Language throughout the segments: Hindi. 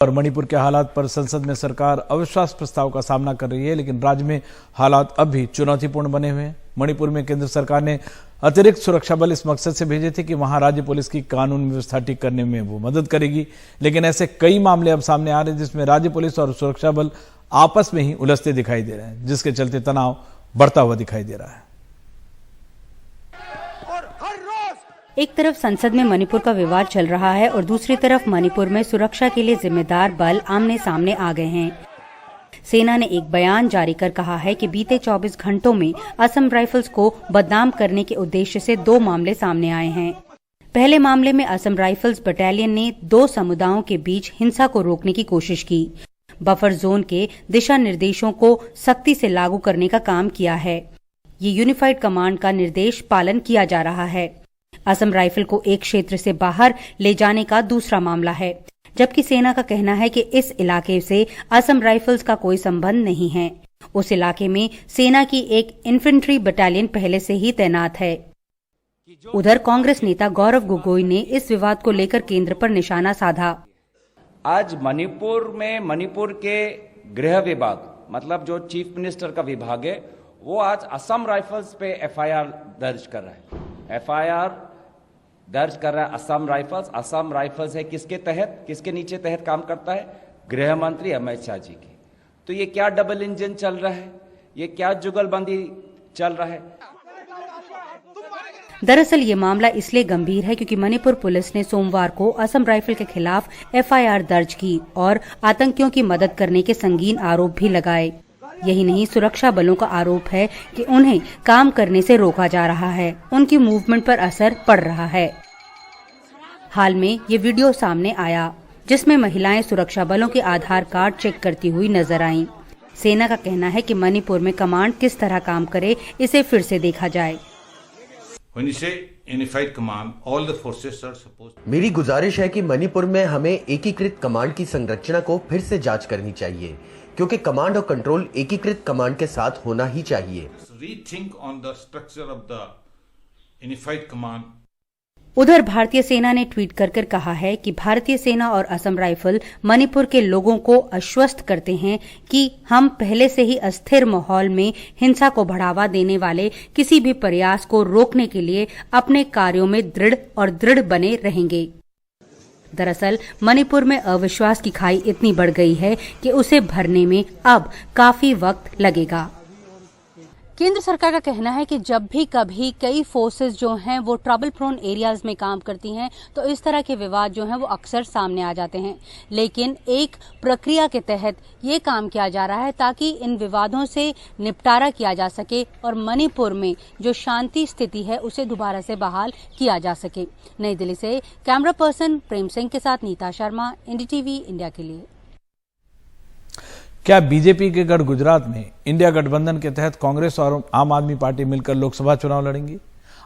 और मणिपुर के हालात पर संसद में सरकार अविश्वास प्रस्ताव का सामना कर रही है, लेकिन राज्य में हालात अब भी चुनौतीपूर्ण बने हुए हैं। मणिपुर में केंद्र सरकार ने अतिरिक्त सुरक्षा बल इस मकसद से भेजे थे कि वहां राज्य पुलिस की कानून व्यवस्था ठीक करने में वो मदद करेगी, लेकिन ऐसे कई मामले अब सामने आ रहे हैं जिसमें राज्य पुलिस और सुरक्षा बल आपस में ही उलझते दिखाई दे रहे हैं, जिसके चलते तनाव बढ़ता हुआ दिखाई दे रहा है। एक तरफ संसद में मणिपुर का विवाद चल रहा है और दूसरी तरफ मणिपुर में सुरक्षा के लिए जिम्मेदार बल आमने सामने आ गए हैं। सेना ने एक बयान जारी कर कहा है कि बीते 24 घंटों में असम राइफल्स को बदनाम करने के उद्देश्य से 2 मामले सामने आए हैं। पहले मामले में असम राइफल्स बटालियन ने 2 समुदायों के बीच हिंसा को रोकने की कोशिश की। बफर जोन के दिशा निर्देशों को सख्ती से लागू करने का काम किया है। ये यूनिफाइड कमांड का निर्देश पालन किया जा रहा है। असम राइफल को एक क्षेत्र से बाहर ले जाने का दूसरा मामला है, जबकि सेना का कहना है कि इस इलाके से असम राइफल्स का कोई संबंध नहीं है। उस इलाके में सेना की एक इन्फेंट्री बटालियन पहले से ही तैनात है। उधर कांग्रेस नेता गौरव गोगोई ने इस विवाद को लेकर केंद्र पर निशाना साधा। आज मणिपुर में मणिपुर के गृह विभाग, मतलब जो चीफ मिनिस्टर का विभाग है, वो आज असम राइफल्स पे एफआईआर दर्ज कर रहा है। एफआईआर दर्ज कर रहा है असम राइफल्स। असम राइफल्स है किसके नीचे तहत काम करता है? गृह मंत्री अमित शाह जी की। तो ये क्या डबल इंजन चल रहा है? ये क्या जुगलबंदी चल रहा है? दरअसल ये मामला इसलिए गंभीर है क्योंकि मणिपुर पुलिस ने सोमवार को असम राइफल के खिलाफ एफआईआर दर्ज की और आतंकियों की मदद करने के संगीन आरोप भी लगाए। यही नहीं, सुरक्षा बलों का आरोप है कि उन्हें काम करने से रोका जा रहा है, उनकी मूवमेंट पर असर पड़ रहा है। हाल में ये वीडियो सामने आया जिसमें महिलाएं सुरक्षा बलों के आधार कार्ड चेक करती हुई नजर आईं। सेना का कहना है कि मणिपुर में कमांड किस तरह काम करे, इसे फिर से देखा जाए। मेरी गुजारिश है कि मणिपुर में हमें एकीकृत कमांड की संरचना को फिर से जांच करनी चाहिए, क्योंकि कमांड और कंट्रोल एकीकृत कमांड के साथ होना ही चाहिए। उधर भारतीय सेना ने ट्वीट कर कहा है कि भारतीय सेना और असम राइफल मणिपुर के लोगों को आश्वस्त करते हैं कि हम पहले से ही अस्थिर माहौल में हिंसा को बढ़ावा देने वाले किसी भी प्रयास को रोकने के लिए अपने कार्यों में दृढ़ बने रहेंगे। दरअसल मणिपुर में अविश्वास की खाई इतनी बढ़ गई है कि उसे भरने में अब काफी वक्त लगेगा। केंद्र सरकार का कहना है कि जब भी कभी कई फोर्सेस जो हैं वो ट्रबल प्रोन एरियाज में काम करती हैं तो इस तरह के विवाद जो हैं वो अक्सर सामने आ जाते हैं, लेकिन एक प्रक्रिया के तहत ये काम किया जा रहा है ताकि इन विवादों से निपटारा किया जा सके और मणिपुर में जो शांति स्थिति है उसे दोबारा से बहाल किया जा सके। नई दिल्ली से कैमरा पर्सन प्रेम सिंह के साथ नीता शर्मा, एनडीटीवी इंडिया के लिए। क्या बीजेपी के गढ़ गुजरात में इंडिया गठबंधन के तहत कांग्रेस और आम आदमी पार्टी मिलकर लोकसभा चुनाव लड़ेंगी?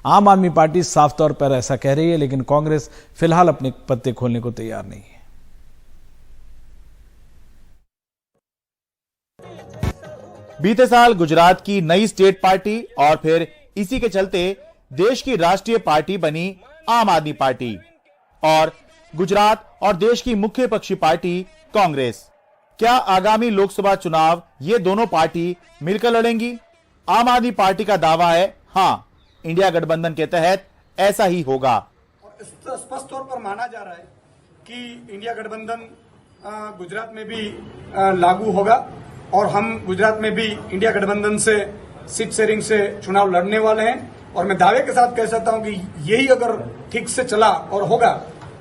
आम आदमी पार्टी साफ तौर पर ऐसा कह रही है, लेकिन कांग्रेस फिलहाल अपने पत्ते खोलने को तैयार नहीं है। बीते साल गुजरात की नई स्टेट पार्टी और फिर इसी के चलते देश की राष्ट्रीय पार्टी बनी आम आदमी पार्टी, और गुजरात और देश की मुख्य विपक्षी पार्टी कांग्रेस। क्या आगामी लोकसभा चुनाव ये दोनों पार्टी मिलकर लड़ेंगी? आम आदमी पार्टी का दावा है हाँ, इंडिया गठबंधन के तहत ऐसा ही होगा। स्पष्ट तौर पर माना जा रहा है कि इंडिया गठबंधन गुजरात में भी लागू होगा और हम गुजरात में भी इंडिया गठबंधन से सीट शेयरिंग से चुनाव लड़ने वाले हैं। और मैं दावे के साथ कह सकता हूं कि यही अगर ठीक से चला और होगा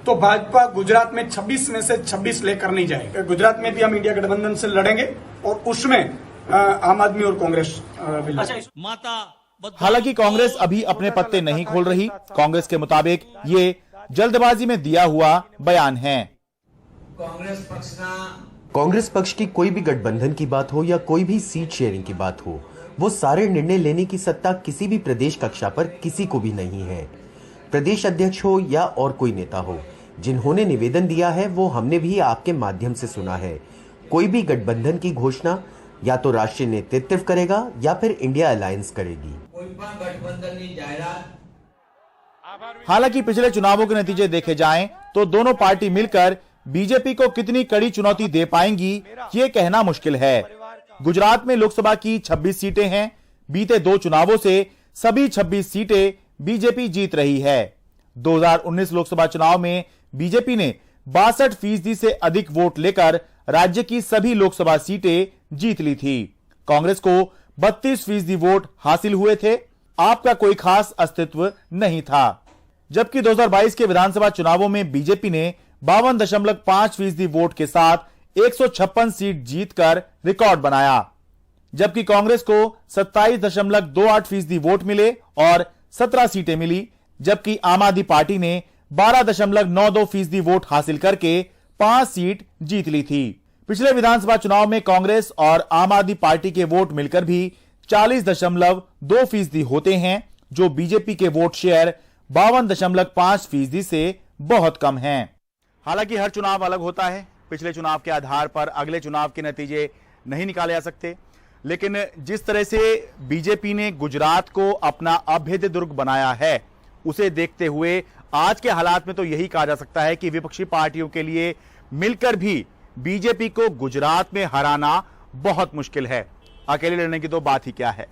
तो भाजपा गुजरात में 26 में से 26 लेकर नहीं जाएगा। गुजरात में भी हम इंडिया गठबंधन से लड़ेंगे और उसमें आम आदमी और कांग्रेस भी लड़ेंगे। हालांकि कांग्रेस अभी अपने पत्ते नहीं खोल रही। कांग्रेस के मुताबिक ये जल्दबाजी में दिया हुआ बयान है। कांग्रेस पक्ष की कोई भी गठबंधन की बात हो या कोई भी सीट शेयरिंग की बात हो, वो सारे निर्णय लेने की सत्ता किसी भी प्रदेश कक्षा पर किसी को भी नहीं है। प्रदेश अध्यक्ष हो या और कोई नेता हो, जिन्होंने निवेदन दिया है वो हमने भी आपके माध्यम से सुना है। कोई भी गठबंधन की घोषणा या तो राष्ट्रीय नेतृत्व करेगा या फिर इंडिया अलायंस करेगी। हालांकि पिछले चुनावों के नतीजे देखे जाएं तो दोनों पार्टी मिलकर बीजेपी को कितनी कड़ी चुनौती दे पाएंगी ये कहना मुश्किल है। गुजरात में लोकसभा की 26 सीटें हैं। बीते 2 चुनावों से सभी 26 सीटें बीजेपी जीत रही है। 2019 लोकसभा चुनाव में बीजेपी ने 62% से अधिक वोट लेकर राज्य की सभी लोकसभा सीटें जीत ली थी। कांग्रेस को 32% वोट हासिल हुए थे। आप का कोई खास अस्तित्व नहीं था। जबकि 2022 के विधानसभा चुनावों में बीजेपी ने 52.5% वोट के साथ 156 सीट जीतकर रिकॉर्ड बनाया, जबकि कांग्रेस को 27.28% वोट मिले और 17 सीटें मिली, जबकि आम आदमी पार्टी ने 12.92% वोट हासिल करके 5 सीट जीत ली थी। पिछले विधानसभा चुनाव में कांग्रेस और आम आदमी पार्टी के वोट मिलकर भी 40.2% होते हैं, जो बीजेपी के वोट शेयर 52.5% से बहुत कम हैं। हालांकि हर चुनाव अलग होता है। पिछले चुनाव के आधार पर अगले चुनाव के नतीजे नहीं निकाले जा सकते, लेकिन जिस तरह से बीजेपी ने गुजरात को अपना अभेद्य दुर्ग बनाया है, उसे देखते हुए आज के हालात में तो यही कहा जा सकता है कि विपक्षी पार्टियों के लिए मिलकर भी बीजेपी को गुजरात में हराना बहुत मुश्किल है। अकेले लड़ने की तो बात ही क्या है।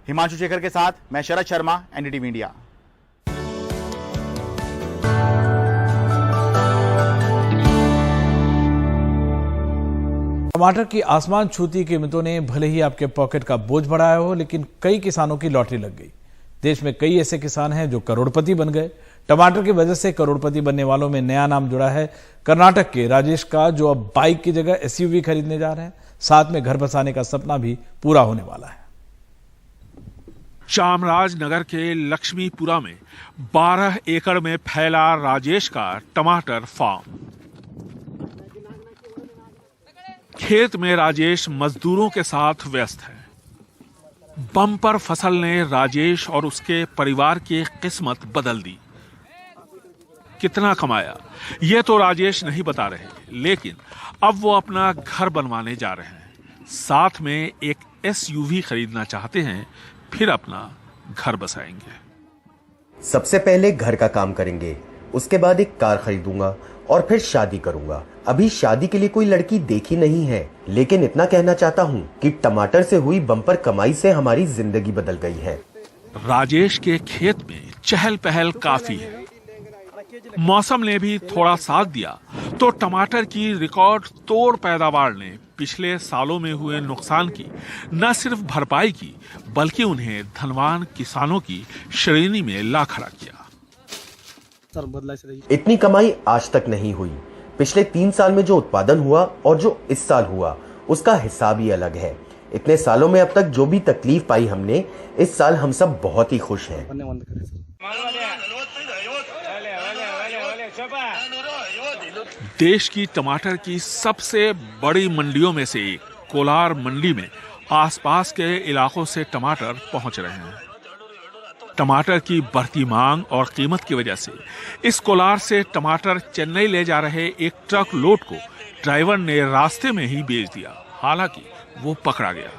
हिमांशु शेखर के साथ मैं शरद शर्मा, एनडीटीवी इंडिया। टमाटर की आसमान छूती कीमतों ने भले ही आपके पॉकेट का बोझ बढ़ाया हो, लेकिन कई किसानों की लॉटरी लग गई। देश में कई ऐसे किसान हैं जो करोड़पति बन गए। टमाटर की वजह से करोड़पति बनने वालों में नया नाम जुड़ा है कर्नाटक के राजेश का, जो अब बाइक की जगह एसयूवी खरीदने जा रहे हैं। साथ में घर बसाने का सपना भी पूरा होने वाला है। चामराजनगर के लक्ष्मीपुरा में 12 एकड़ में फैला राजेश का टमाटर फार्म। खेत में राजेश मजदूरों के साथ व्यस्त है। बम्पर फसल ने राजेश और उसके परिवार की किस्मत बदल दी। कितना कमाया ये तो राजेश नहीं बता रहे, लेकिन अब वो अपना घर बनवाने जा रहे हैं। साथ में एक एसयूवी खरीदना चाहते हैं, फिर अपना घर बसाएंगे। सबसे पहले घर का काम करेंगे, उसके बाद एक कार खरीदूंगा और फिर शादी करूंगा। अभी शादी के लिए कोई लड़की देखी नहीं है, लेकिन इतना कहना चाहता हूँ कि टमाटर से हुई बम्पर कमाई से हमारी जिंदगी बदल गई है। राजेश के खेत में चहल पहल काफी है। मौसम ने भी थोड़ा साथ दिया तो टमाटर की रिकॉर्ड तोड़ पैदावार ने पिछले सालों में हुए नुकसान की न सिर्फ भरपाई की, बल्कि उन्हें धनवान किसानों की श्रेणी में ला खड़ा किया। इतनी कमाई आज तक नहीं हुई। पिछले 3 साल में जो उत्पादन हुआ और जो इस साल हुआ, उसका हिसाब ही अलग है। इतने सालों में अब तक जो भी तकलीफ पाई हमने, इस साल हम सब बहुत ही खुश हैं। देश की टमाटर की सबसे बड़ी मंडियों में से एक कोलार मंडी में आसपास के इलाकों से टमाटर पहुंच रहे हैं। टमाटर की बढ़ती मांग और कीमत की वजह से इस कोलार से टमाटर चेन्नई ले जा रहे एक ट्रक लोड को ड्राइवर ने रास्ते में ही बेच दिया। हालांकि वो पकड़ा गया।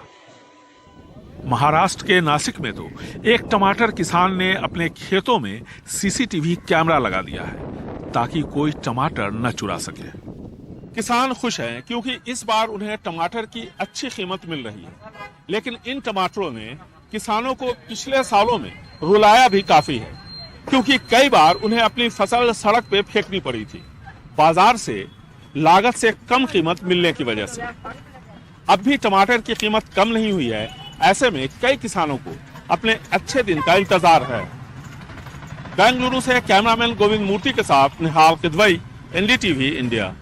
महाराष्ट्र के नासिक में तो एक टमाटर किसान ने अपने खेतों में सीसीटीवी कैमरा लगा दिया है ताकि कोई टमाटर न चुरा सके। किसान खुश हैं क्योंकि इस बार उन्हें टमाटर की अच्छी कीमत मिल रही है, लेकिन इन टमाटरों ने किसानों को पिछले सालों में रुलाया भी काफी है, क्योंकि कई बार उन्हें अपनी फसल सड़क पे फेंकनी पड़ी थी बाजार से लागत से कम कीमत मिलने की वजह से। अब भी टमाटर की कीमत कम नहीं हुई है। ऐसे में कई किसानों को अपने अच्छे दिन का इंतजार है। बेंगलुरु से कैमरामैन गोविंद मूर्ति के साथ निहाल किदवई, एनडीटीवी इंडिया।